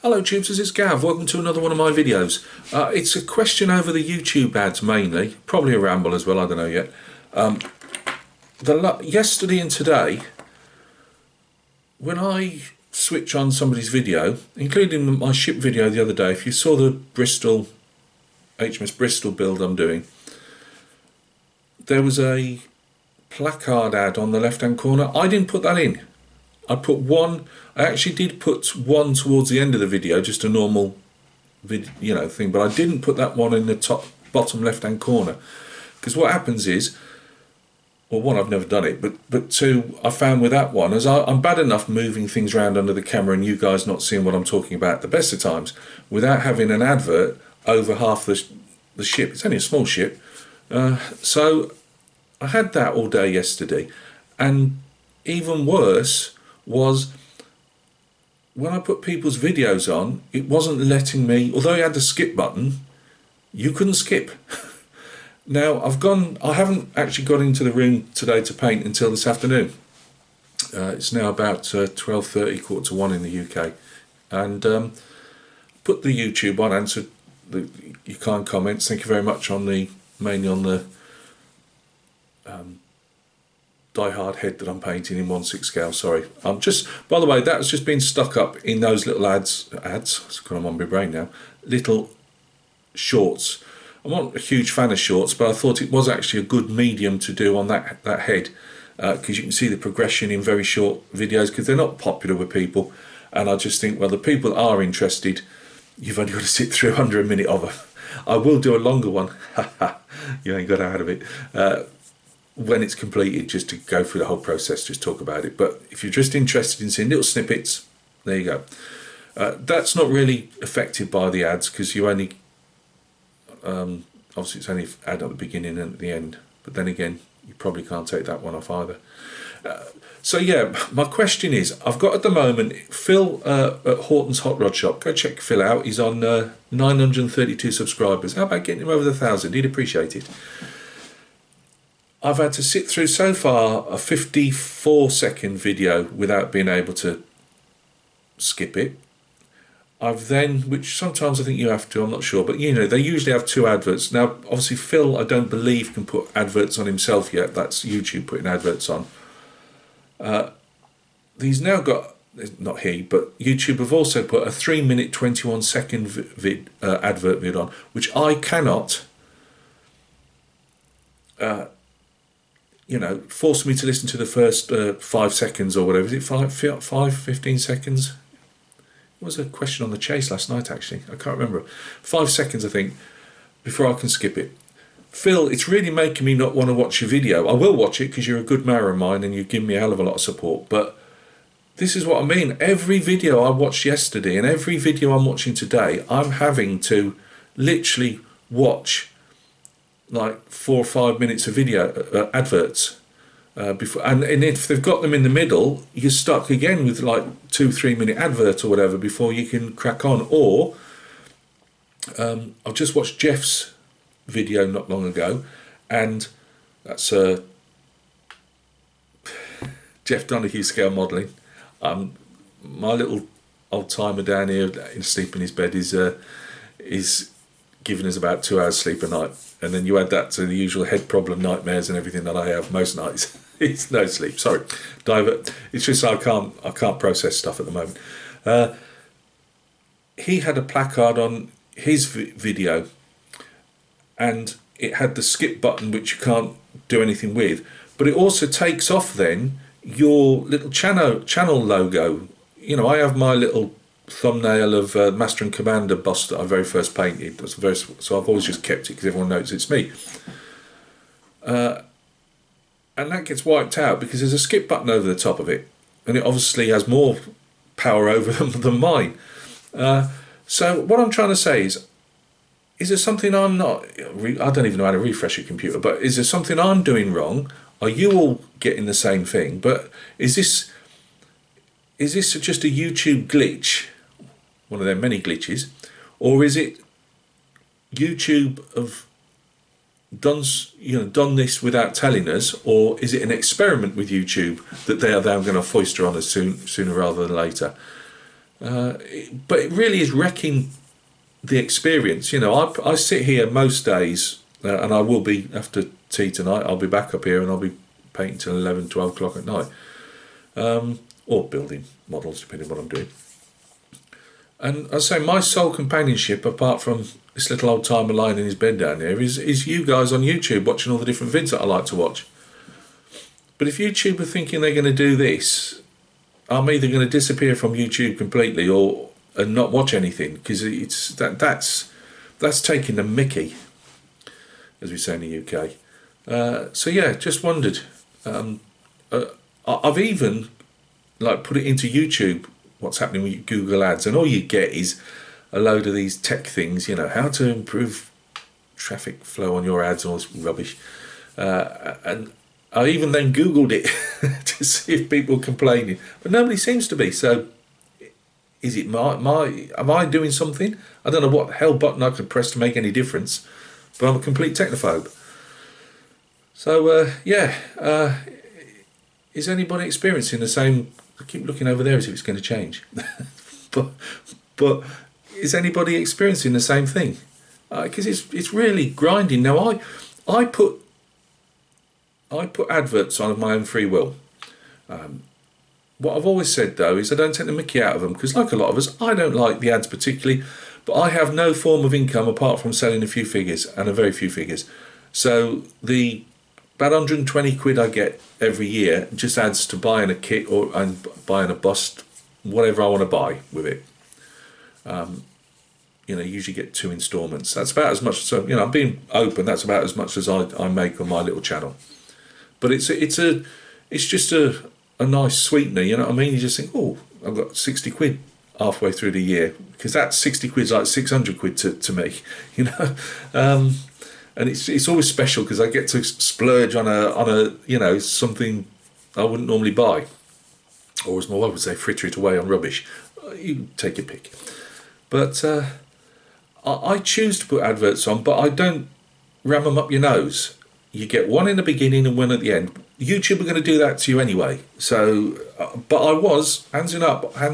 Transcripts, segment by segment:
Hello tubers, it's Gav. Welcome to another one of my videos. It's a question over the YouTube ads mainly, probably a ramble as well, I don't know yet. Yesterday and today, when I switch on somebody's video, including my ship video the other day, if you saw the Bristol, HMS Bristol build I'm doing, there was a placard ad on the left hand corner. I didn't put that in. I put one. I actually did put one towards the end of the video, just a normal video, thing, but I didn't put that one in the bottom left hand corner, because what happens is, well, one, I've never done it, but two, I found with that one, as I'm bad enough moving things around under the camera and you guys not seeing what I'm talking about at the best of times, without having an advert over half the ship. It's only a small ship, so I had that all day yesterday, and even worse was when I put people's videos on, it wasn't letting me, although you had the skip button, you couldn't skip. Now I haven't actually got into the room today to paint until this afternoon. It's now about 12:30, quarter to 1 in the UK, and put the YouTube on, answered your kind comments. Thank you very much mainly on the die-hard head that I'm painting in 1/6 scale. Sorry, I'm just, by the way, that's just been stuck up in those little ads. It's gone on my brain now. Little shorts. I'm not a huge fan of shorts, but I thought it was actually a good medium to do on that head, because you can see the progression in very short videos, because they're not popular with people, and I just think, well, the people that are interested, you've only got to sit through under a minute of them. I will do a longer one. You ain't got out of it. When it's completed, just to go through the whole process, just talk about it. But if you're just interested in seeing little snippets, there you go. That's not really affected by the ads, because you only obviously it's only ad at the beginning and at the end, but then again you probably can't take that one off either. So yeah, my question is, I've got at the moment Phil at Horton's Hot Rod Shop. Go check Phil out. He's on 932 subscribers. How about getting him over the 1,000? He'd appreciate it. I've had to sit through so far a 54-second video without being able to skip it. I've then, which sometimes I think you have to, I'm not sure, but they usually have two adverts. Now, obviously Phil, I don't believe, can put adverts on himself yet. That's YouTube putting adverts on. He's now got, not he, but YouTube have also put a 3-minute 21-second advert vid on, which I cannot force me to listen to the first 5 seconds or whatever. Is it 15 seconds? It was a question on the chase last night, actually. I can't remember. 5 seconds, I think, before I can skip it. Phil, it's really making me not want to watch your video. I will watch it because you're a good marrow of mine and you've given me a hell of a lot of support. But this is what I mean. Every video I watched yesterday and every video I'm watching today, I'm having to literally watch like 4 or 5 minutes of video adverts before, and if they've got them in the middle, you're stuck again with like 2-3 minute advert or whatever before you can crack on. Or I've just watched Jeff's video not long ago, and that's Jeff Donahue scale modelling. My little old timer down here asleep in his bed is giving us about 2 hours sleep a night, and then you add that to the usual head problem nightmares and everything that I have most nights. It's no sleep. Sorry, divert. It's just I can't process stuff at the moment. He had a placard on his video, and it had the skip button, which you can't do anything with, but it also takes off then your little channel logo. I have my little thumbnail of Master and Commander bust that I very first painted. So I've always just kept it because everyone knows it's me. And that gets wiped out because there's a skip button over the top of it, and it obviously has more power over them than mine. So what I'm trying to say is there something I'm not, I don't even know how to refresh a computer, but is there something I'm doing wrong? Are you all getting the same thing? But is this just a YouTube glitch, one of their many glitches, or is it YouTube have done this without telling us, or is it an experiment with YouTube that they are now going to foist on us sooner rather than later? But it really is wrecking the experience. You know, I sit here most days, and I will be after tea tonight. I'll be back up here and I'll be painting till 11, 12 o'clock at night, or building models, depending on what I'm doing. And I say my sole companionship, apart from this little old timer lying in his bed down there, is you guys on YouTube watching all the different vids that I like to watch. But if YouTube are thinking they're going to do this, I'm either going to disappear from YouTube completely and not watch anything, because that's taking the mickey, as we say in the UK. So yeah, just wondered. I've even put it into YouTube what's happening with Google Ads, and all you get is a load of these tech things. You know, how to improve traffic flow on your ads, all this rubbish. And I even then Googled it to see if people were complaining, but nobody seems to be. So, is it am I doing something? I don't know what the hell button I could press to make any difference, but I'm a complete technophobe. So, is anybody experiencing the same? I keep looking over there as if it's going to change, but is anybody experiencing the same thing? Because it's really grinding. Now, I put adverts on of my own free will. What I've always said, though, is I don't take the mickey out of them, because like a lot of us, I don't like the ads particularly, but I have no form of income apart from selling a few figures, and a very few figures. So the about 120 quid I get every year just adds to buying a kit and buying a bust, whatever I want to buy with it. You know, usually get 2 instalments. That's about as much. So, you know, I'm being open. That's about as much as I make on my little channel. But it's just a nice sweetener. You know what I mean? You just think, oh, I've got 60 quid halfway through the year, because that 60 quid's like 600 quid to me. You know. And it's always special because I get to splurge on a you know, something I wouldn't normally buy, or as my wife would say, fritter it away on rubbish. You take your pick. But I choose to put adverts on, but I don't ram them up your nose. You get one in the beginning and one at the end. YouTube are going to do that to you anyway. So, but I was hands up. I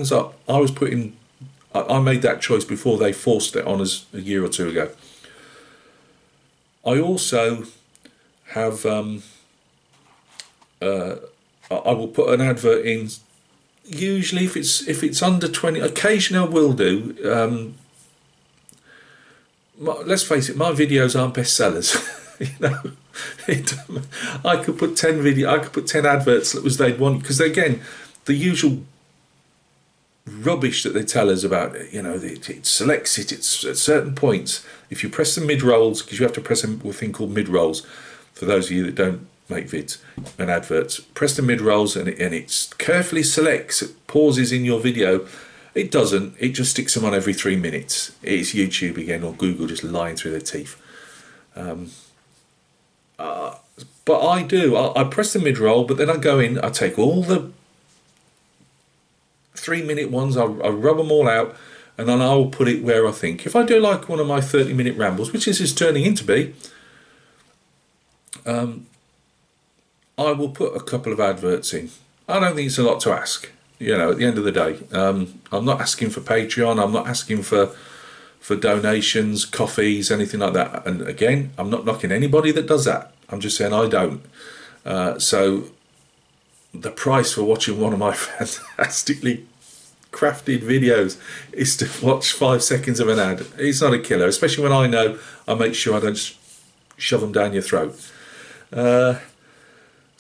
made that choice before they forced it on us a year or two ago. I also have, I will put an advert in, usually if it's under 20, occasionally I will do. Let's face it, my videos aren't bestsellers. You know, I could put 10 adverts that was they'd want, because again, the usual rubbish that they tell us about, you know, it selects it, it's at certain points. If you press the mid rolls, because you have to press a thing called mid rolls, for those of you that don't make vids and adverts, press the mid rolls and it carefully selects, it pauses in your video. It doesn't, it just sticks them on every 3 minutes. It's YouTube again, or Google just lying through their teeth. But I press the mid roll, but then I go in, I take all the 3-minute ones, I rub them all out, and then I'll put it where I think. If I do like one of my 30-minute rambles, which this is turning into be, I will put a couple of adverts in. I don't think it's a lot to ask, you know, at the end of the day. I'm not asking for Patreon, I'm not asking for donations, coffees, anything like that. And again, I'm not knocking anybody that does that. I'm just saying I don't. So the price for watching one of my fantastically crafted videos is to watch 5 seconds of an ad. It's not a killer, especially when I know I make sure I don't shove them down your throat. By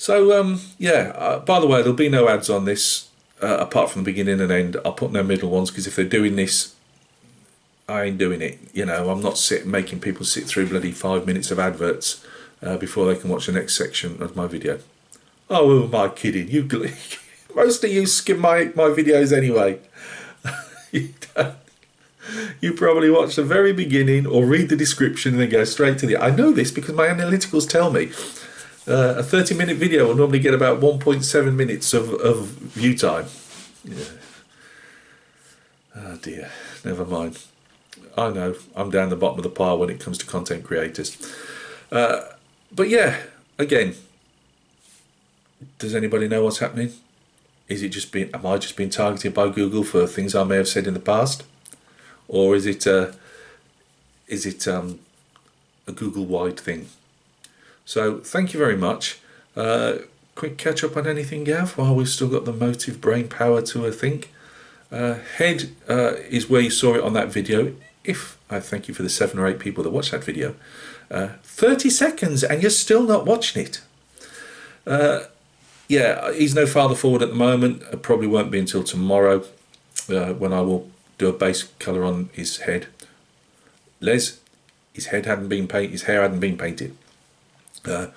the way, there'll be no ads on this apart from the beginning and end. I'll put no middle ones, because if they're doing this, I ain't doing it. You know, I'm not making people sit through bloody 5 minutes of adverts before they can watch the next section of my video. Oh, who am I kidding? Most of you skim my videos anyway. You probably watch the very beginning or read the description and then go straight to the... I know this because my analyticals tell me. A 30-minute video will normally get about 1.7 minutes of view time. Yeah. Oh dear, never mind. I know, I'm down the bottom of the pile when it comes to content creators. But yeah, again, does anybody know what's happening? Is it just am I just being targeted by Google for things I may have said in the past, or is it a Google-wide thing? So thank you very much. Quick catch up on anything, Gav, while we've still got the motive brain power to think. Head is where you saw it on that video. If I thank you for the 7 or 8 people that watched that video. 30 seconds and you're still not watching it. Yeah, he's no farther forward at the moment. It probably won't be until tomorrow when I will do a base colour on his head. Les, his head hadn't been painted, his hair hadn't been painted. I've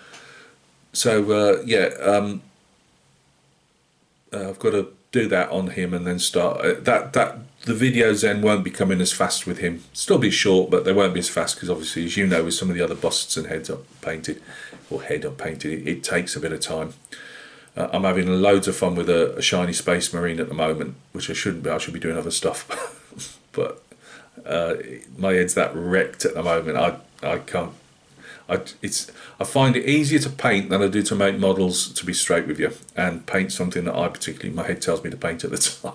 got to do that on him and then start the videos then won't be coming as fast with him. Still be short, but they won't be as fast because obviously, as you know, with some of the other busts and heads up painted, or head up painted, it takes a bit of time. I'm having loads of fun with a shiny Space Marine at the moment, which I shouldn't be. I should be doing other stuff, but my head's that wrecked at the moment. I can't. I find it easier to paint than I do to make models, to be straight with you, and paint something that my head tells me to paint at the time.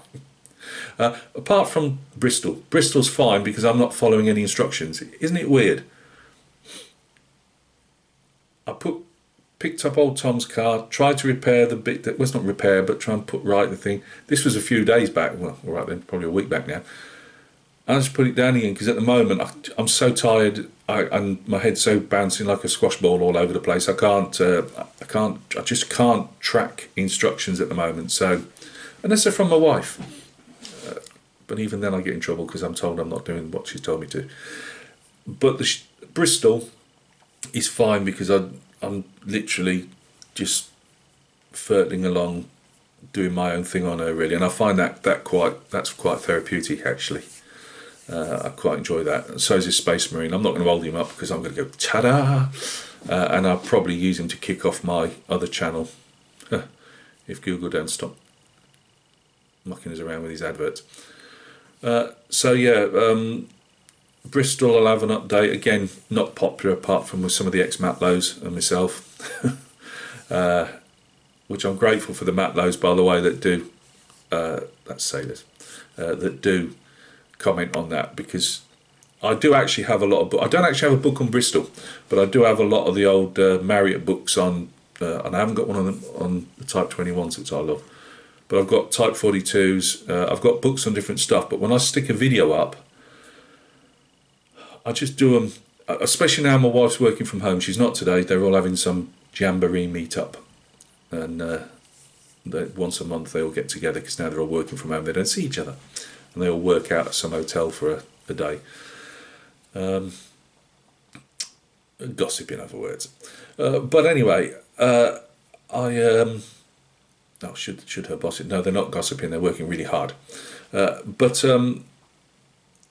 Apart from Bristol's fine because I'm not following any instructions. Isn't it weird? I picked up old Tom's car, tried to repair the bit that was not repair, but try and put right the thing. This was a few days back, well, all right then, probably a week back now. I just put it down again because at the moment I'm so tired and my head's so bouncing like a squash ball all over the place. I just can't track instructions at the moment. So unless they're from my wife, but even then I get in trouble because I'm told I'm not doing what she's told me to. But the Bristol is fine because I'm literally just flirting along, doing my own thing on her really, and I find that's quite therapeutic actually. I quite enjoy that. And so is this Space Marine. I'm not going to hold him up because I'm going to go ta-da, and I'll probably use him to kick off my other channel if Google don't stop mucking us around with his adverts. Bristol will have an update again, not popular apart from with some of the ex-Matlows and myself, which I'm grateful for the Matlows, by the way, that do that's sailors that do comment on that, because I do actually have a lot of books. I don't actually have a book on Bristol, but I do have a lot of the old Marriott books on, and I haven't got one of them on the Type 21s, which I love. But I've got Type 42s, I've got books on different stuff, but when I stick a video up, I just do them, especially now my wife's working from home. She's not today, they're all having some jamboree meet-up, and once a month they all get together because now they're all working from home, they don't see each other. And they all work out at some hotel for a day. Gossip, in other words. But anyway, should her boss it? No, they're not gossiping, they're working really hard.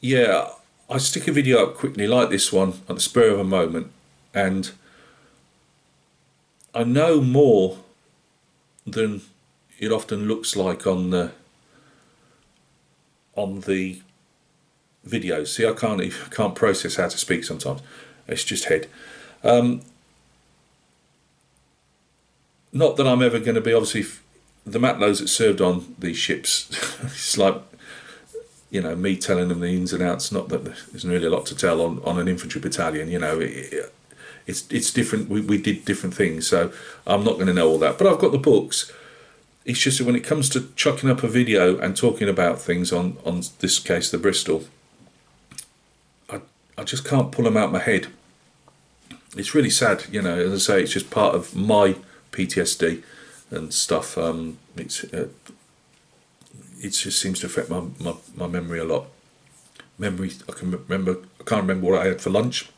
Yeah, I stick a video up quickly like this one on the spur of a moment, and I know more than it often looks like on the videos. See, I can't process how to speak sometimes. It's just head. Not that I'm ever going to be, obviously, the Matlows that served on these ships, it's like, you know, me telling them the ins and outs. Not that there's really a lot to tell on an infantry battalion, you know. It's different. We did different things, so I'm not going to know all that. But I've got the books. It's just that when it comes to chucking up a video and talking about things on this case, the Bristol, I just can't pull them out of my head. It's really sad, you know. As I say, it's just part of my PTSD and stuff. It just seems to affect my memory a lot. I can't remember what I had for lunch,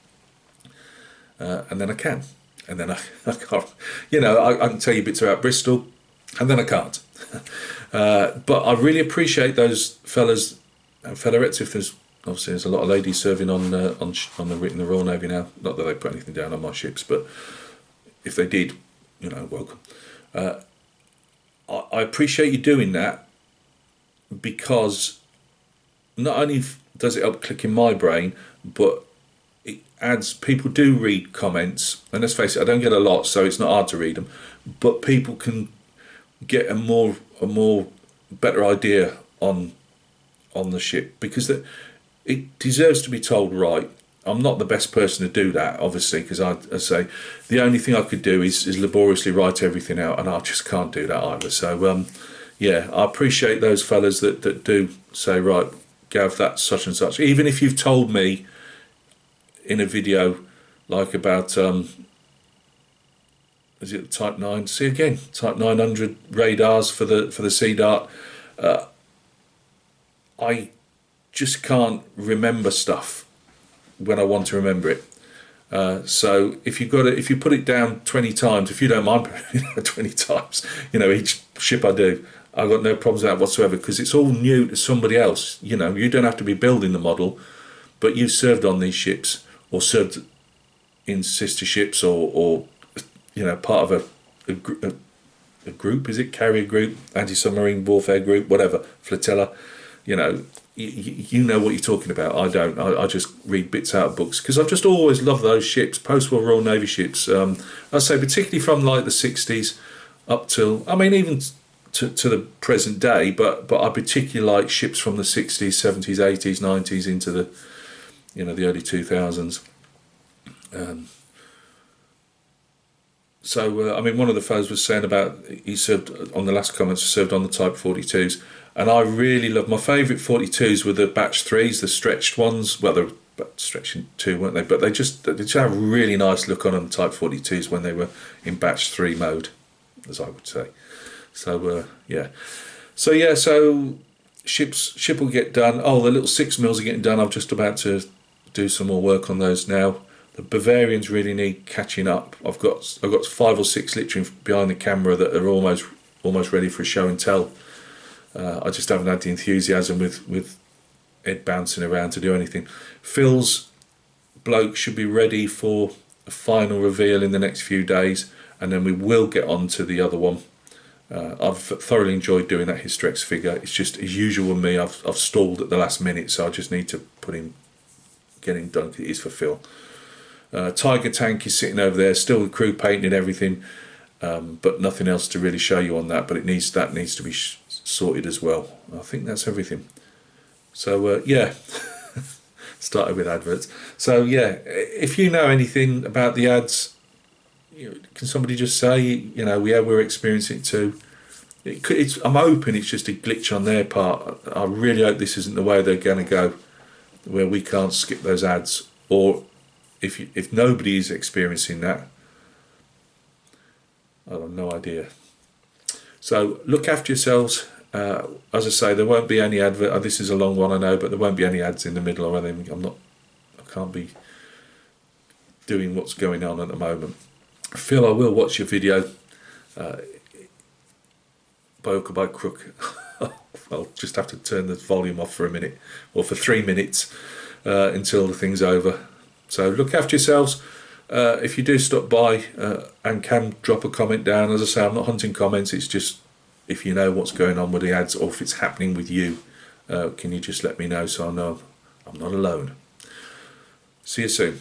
and then I can, and then I can't. You know, I can tell you bits about Bristol, and then I can't. But I really appreciate those fellas and fellarettes. If there's a lot of ladies serving on the Royal Navy now. Not that they put anything down on my ships, but if they did, you know, welcome. I appreciate you doing that, because not only does it help click in my brain, but it adds, people do read comments, and let's face it, I don't get a lot, so it's not hard to read them, but people can get a more a more better idea on the ship, because it deserves to be told right. I'm not the best person to do that, obviously, because I say the only thing I could do is laboriously write everything out, and I just can't do that either. So yeah, I appreciate those fellas that do say, right, Gav, that's such and such. Even if you've told me in a video like about is it Type 9? See again, Type 900 radars for the Sea Dart. I just can't remember stuff when I want to remember it. So if you put it down 20 times, if you don't mind putting it down 20 times, each ship I do, I've got no problems with that whatsoever, because it's all new to somebody else. You don't have to be building the model, but you served on these ships or served in sister ships or part of a group, is it carrier group, anti-submarine warfare group, whatever, flotilla. You know what you're talking about. I don't. I just read bits out of books, because I've just always loved those ships, post-war Royal Navy ships. I say particularly from like the 60s up till, I mean, even to the present day. But I particularly like ships from the 60s, 70s, 80s, 90s into the the early 2000s. So I mean, one of the fellows was saying about, he served on the last comments, served on the Type 42s, and I really love, my favourite 42s were the batch 3s, the stretched ones. Well, they were stretching 2, weren't they? But they just had a really nice look on them, Type 42s, when they were in batch 3 mode, as I would say. So yeah, so ship will get done. Oh, the little 6mm are getting done. I'm just about to do some more work on those now. The Bavarians really need catching up. I've got 5 or 6 literally behind the camera that are almost ready for a show and tell. I just haven't had the enthusiasm with Ed bouncing around to do anything. Phil's bloke should be ready for a final reveal in the next few days, and then we will get on to the other one. I've thoroughly enjoyed doing that Hysterex figure. It's just as usual with me, I've stalled at the last minute, so I just need to get him done. It is for Phil. Tiger Tank is sitting over there, still the crew painting and everything, but nothing else to really show you on that. But that needs to be sorted as well. I think that's everything. So yeah, started with adverts. So yeah, if you know anything about the ads, can somebody just say, yeah, we're experiencing it too. I'm hoping it's just a glitch on their part. I really hope this isn't the way they're going to go, where we can't skip those ads, or if nobody is experiencing that, I have no idea. So look after yourselves. As I say, there won't be any advert. This is a long one, I know, but there won't be any ads in the middle or anything. I can't be doing what's going on at the moment. Phil, I will watch your video. By hook or by crook. I'll just have to turn the volume off for a minute, or for 3 minutes, until the thing's over. So look after yourselves. If you do stop by and can drop a comment down, as I say, I'm not hunting comments. It's just, if you know what's going on with the ads, or if it's happening with you, can you just let me know, so I know I'm not alone. See you soon.